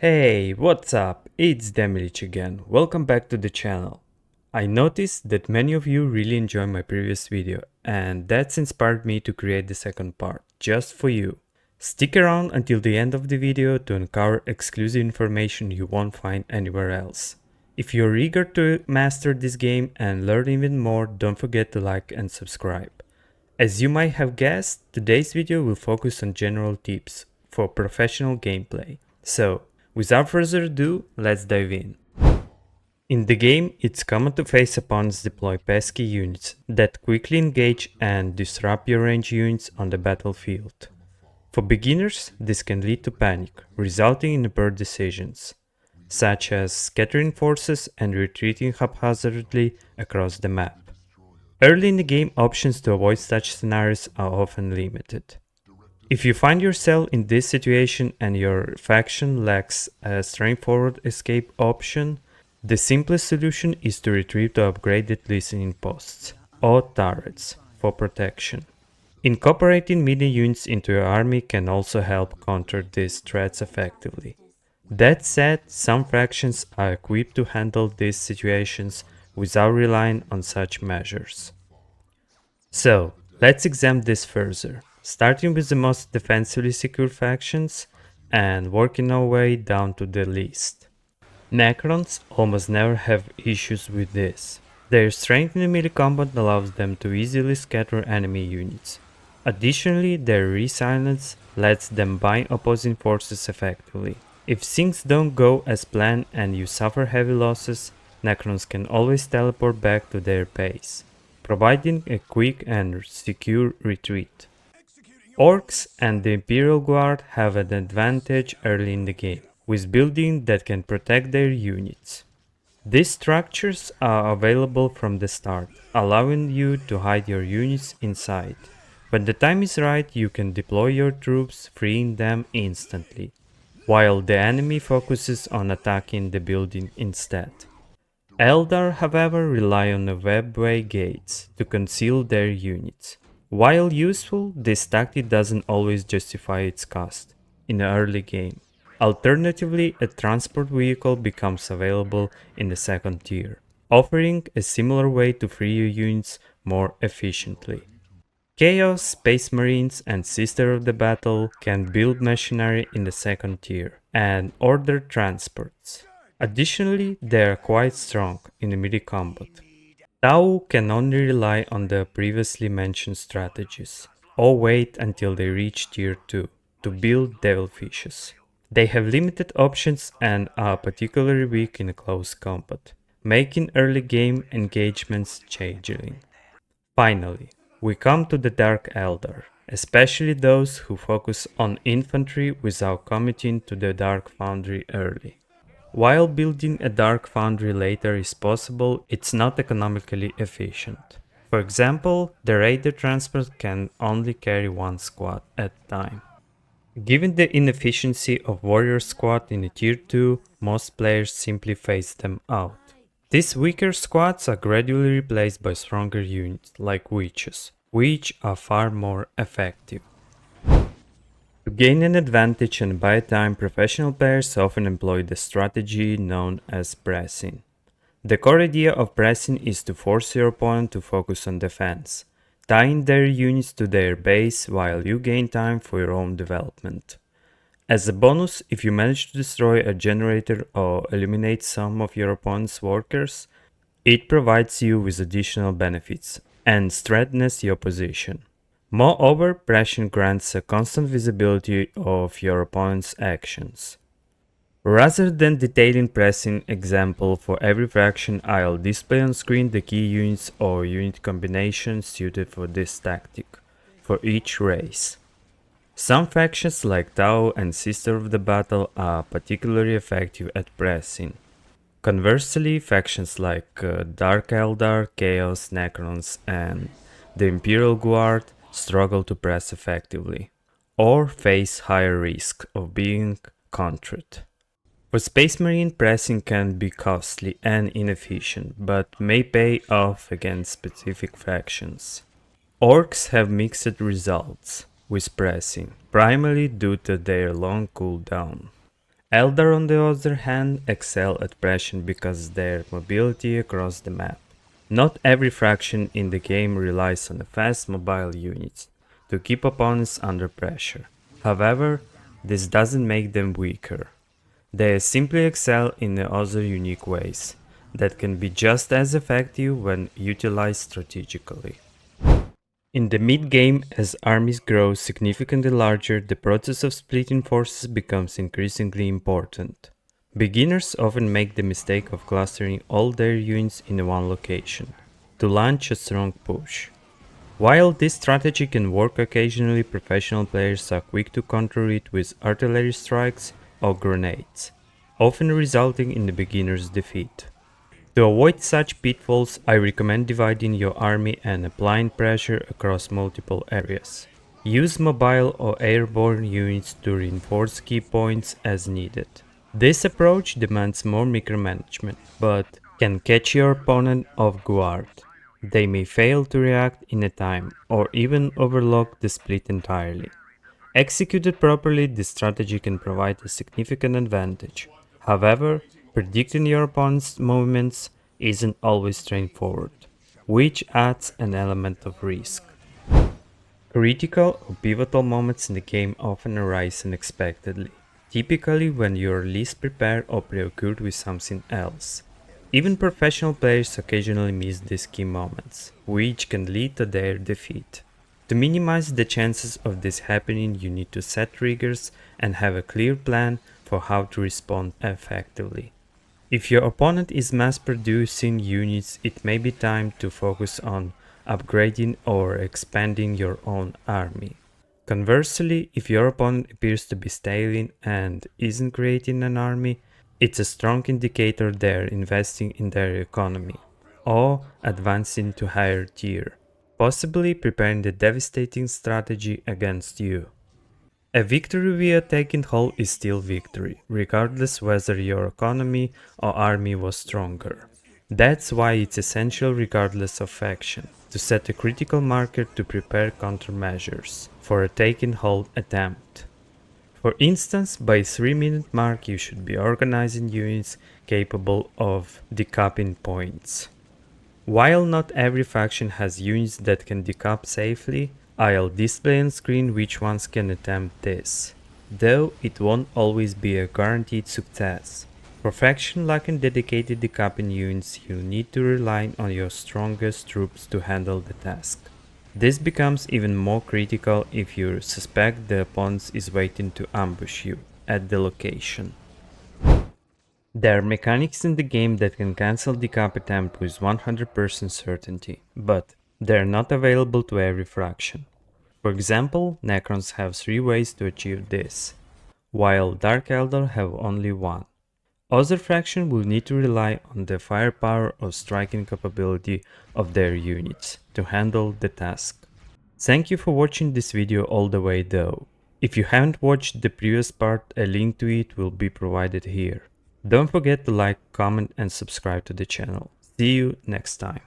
Hey, what's up? It's Demilich again. Welcome back to the channel. I noticed that many of you really enjoyed my previous video, and that's inspired me to create the second part, just for you. Stick around until the end of the video to uncover exclusive information you won't find anywhere else. If you're eager to master this game and learn even more, don't forget to like and subscribe. As you might have guessed, today's video will focus on general tips for professional gameplay. So, without further ado, let's dive in. In the game, it's common to face opponents deploy pesky units that quickly engage and disrupt your range units on the battlefield. For beginners, this can lead to panic, resulting in poor decisions, such as scattering forces and retreating haphazardly across the map. Early in the game, options to avoid such scenarios are often limited. If you find yourself in this situation and your faction lacks a straightforward escape option, the simplest solution is to retreat to upgraded listening posts or turrets for protection. Incorporating mini units into your army can also help counter these threats effectively. That said, some factions are equipped to handle these situations without relying on such measures. So, let's examine this further, starting with the most defensively secure factions and working our way down to the least. Necrons almost never have issues with this. Their strength in melee combat allows them to easily scatter enemy units. Additionally, their resilience lets them bind opposing forces effectively. If things don't go as planned and you suffer heavy losses, Necrons can always teleport back to their base, providing a quick and secure retreat. Orcs and the Imperial Guard have an advantage early in the game, with buildings that can protect their units. These structures are available from the start, allowing you to hide your units inside. When the time is right, you can deploy your troops, freeing them instantly, while the enemy focuses on attacking the building instead. Eldar, however, rely on the webway gates to conceal their units. While useful, this tactic doesn't always justify its cost in the early game. Alternatively, a transport vehicle becomes available in the second tier, offering a similar way to free your units more efficiently. Chaos, Space Marines, and Sister of the Battle can build machinery in the second tier and order transports. Additionally, they are quite strong in the melee combat. Tau can only rely on the previously mentioned strategies, or wait until they reach tier 2 to build Devilfishes. They have limited options and are particularly weak in close combat, making early game engagements challenging. Finally, we come to the Dark Eldar, especially those who focus on infantry without committing to the Dark Foundry early. While building a Dark Foundry later is possible, it's not economically efficient. For example, the Raider transport can only carry one squad at a time. Given the inefficiency of Warrior Squad in a Tier 2, most players simply phase them out. These weaker squads are gradually replaced by stronger units like Witches, which are far more effective. To gain an advantage and buy time, professional players often employ the strategy known as pressing. The core idea of pressing is to force your opponent to focus on defense, tying their units to their base while you gain time for your own development. As a bonus, if you manage to destroy a generator or eliminate some of your opponent's workers, it provides you with additional benefits and strengthens your position. Moreover, pressing grants a constant visibility of your opponent's actions. Rather than detailing pressing example for every faction, I'll display on screen the key units or unit combinations suited for this tactic for each race. Some factions like Tau and Sister of the Battle are particularly effective at pressing. Conversely, factions like Dark Eldar, Chaos, Necrons, and the Imperial Guard struggle to press effectively, or face higher risk of being countered. For Space Marine, pressing can be costly and inefficient, but may pay off against specific factions. Orcs have mixed results with pressing, primarily due to their long cooldown. Eldar on the other hand excel at pressure because of their mobility across the map. Not every faction in the game relies on fast mobile units to keep opponents under pressure. However, this doesn't make them weaker. They simply excel in other unique ways that can be just as effective when utilized strategically. In the mid-game, as armies grow significantly larger, the process of splitting forces becomes increasingly important. Beginners often make the mistake of clustering all their units in one location to launch a strong push. While this strategy can work occasionally, professional players are quick to counter it with artillery strikes or grenades, often resulting in the beginner's defeat. To avoid such pitfalls, I recommend dividing your army and applying pressure across multiple areas. Use mobile or airborne units to reinforce key points as needed. This approach demands more micromanagement, but can catch your opponent off guard. They may fail to react in a time, or even overlook the split entirely. Executed properly, this strategy can provide a significant advantage. However, predicting your opponent's movements isn't always straightforward, which adds an element of risk. Critical or pivotal moments in the game often arise unexpectedly, typically when you are least prepared or preoccupied with something else. Even professional players occasionally miss these key moments, which can lead to their defeat. To minimize the chances of this happening, you need to set triggers and have a clear plan for how to respond effectively. If your opponent is mass-producing units, it may be time to focus on upgrading or expanding your own army. Conversely, if your opponent appears to be stalling and isn't creating an army, it's a strong indicator they're investing in their economy or advancing to higher tier, possibly preparing the devastating strategy against you. A victory via taking hold is still victory, regardless whether your economy or army was stronger. That's why it's essential, regardless of faction, to set a critical marker to prepare countermeasures for a taking hold attempt. For instance, by 3-minute mark you should be organizing units capable of decapping points. While not every faction has units that can decap safely, I'll display on screen which ones can attempt this, though it won't always be a guaranteed success. For faction lacking dedicated decapping units, you'll need to rely on your strongest troops to handle the task. This becomes even more critical if you suspect the opponent is waiting to ambush you at the location. There are mechanics in the game that can cancel decap attempt with 100% certainty, but they're not available to every faction. For example, Necrons have 3 ways to achieve this, while Dark Eldar have only 1. Other factions will need to rely on the firepower or striking capability of their units to handle the task. Thank you for watching this video all the way though. If you haven't watched the previous part, a link to it will be provided here. Don't forget to like, comment and subscribe to the channel. See you next time.